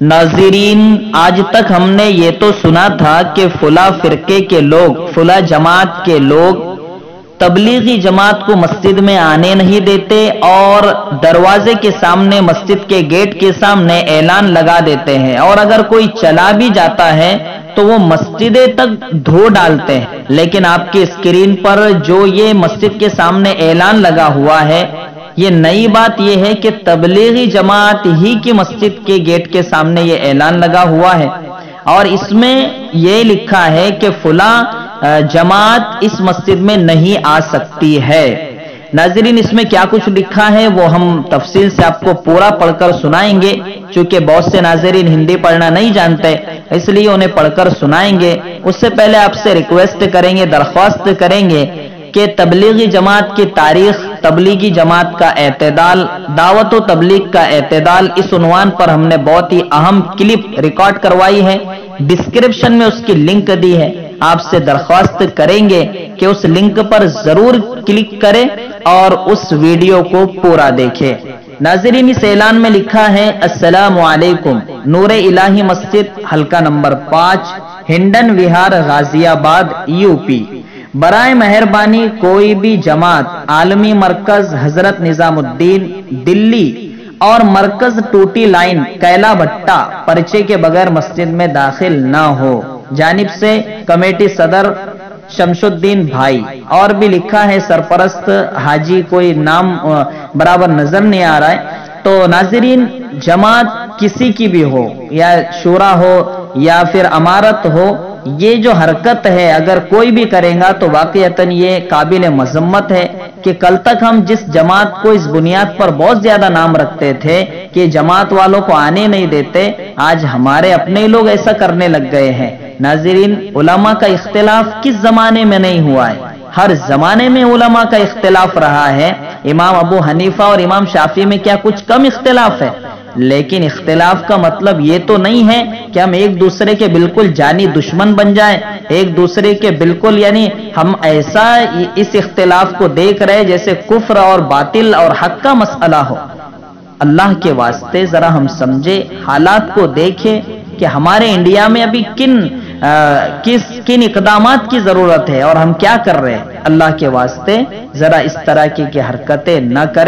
नाज़रीन, आज तक हमने ये तो सुना था कि फला फिरके के लोग, फला जमात के लोग तबलीगी जमात को मस्जिद में आने नहीं देते और दरवाजे के सामने, मस्जिद के गेट के सामने ऐलान लगा देते हैं, और अगर कोई चला भी जाता है तो वो मस्जिदें तक धो डालते हैं। लेकिन आपकी स्क्रीन पर जो ये मस्जिद के सामने ऐलान लगा हुआ है, ये नई बात ये है कि तबलीगी जमात ही की मस्जिद के गेट के सामने ये ऐलान लगा हुआ है, और इसमें ये लिखा है कि फला जमात इस मस्जिद में नहीं आ सकती है। नाज़रीन, इसमें क्या कुछ लिखा है वो हम तफसील से आपको पूरा पढ़कर सुनाएंगे। चूंकि बहुत से नाज़रीन हिंदी पढ़ना नहीं जानते, इसलिए उन्हें पढ़कर सुनाएंगे। उससे पहले आपसे रिक्वेस्ट करेंगे, दरख्वास्त करेंगे कि तबलीगी जमात की तारीख, तबलीगी जमात का एतदाल, दावत व तबलीग का एतदाल, इस उन्वान पर हमने बहुत ही अहम क्लिप रिकॉर्ड करवाई है। डिस्क्रिप्शन में उसकी लिंक दी है। आपसे दरख्वास्त करेंगे कि उस लिंक पर जरूर क्लिक करें और उस वीडियो को पूरा देखें। नाज़रीन, इस ऐलान में लिखा है, अस्सलामु अलैकुम, नूर इलाही मस्जिद हल्का नंबर 5, हिंडन विहार, गाजियाबाद, यूपी। बराए मेहरबानी कोई भी जमात आलमी मरकज हजरत निजामुद्दीन दिल्ली और मरकज टूटी लाइन कैला भट्टा पर्चे के बगैर मस्जिद में दाखिल ना हो। जानिब से कमेटी सदर शमशुद्दीन भाई। और भी लिखा है सरपरस्त हाजी, कोई नाम बराबर नजर नहीं आ रहा है। तो नाज़रीन, जमात किसी की भी हो, या शूरा हो या फिर अमारत हो, ये जो हरकत है अगर कोई भी करेगा तो वाकईतन ये काबिल मजम्मत है कि कल तक हम जिस जमात को इस बुनियाद पर बहुत ज्यादा नाम रखते थे कि जमात वालों को आने नहीं देते, आज हमारे अपने लोग ऐसा करने लग गए हैं। नाज़रीन, उलमा का इख्तिलाफ किस जमाने में नहीं हुआ है? हर जमाने में उलमा का इख्तिलाफ रहा है। इमाम अबू हनीफा और इमाम शाफी में क्या कुछ कम इख्तिलाफ है? लेकिन इख्तिलाफ का मतलब ये तो नहीं है कि हम एक दूसरे के बिल्कुल जानी दुश्मन बन जाएं, एक दूसरे के बिल्कुल, यानी हम ऐसा इस इख्तिलाफ को देख रहे जैसे कुफ्र और बातिल और हक का मसला हो। अल्लाह के वास्ते जरा हम समझे, हालात को देखें कि हमारे इंडिया में अभी किन इकदामात की जरूरत है और हम क्या कर रहे हैं। अल्लाह के वास्ते जरा इस तरह की हरकतें न करें।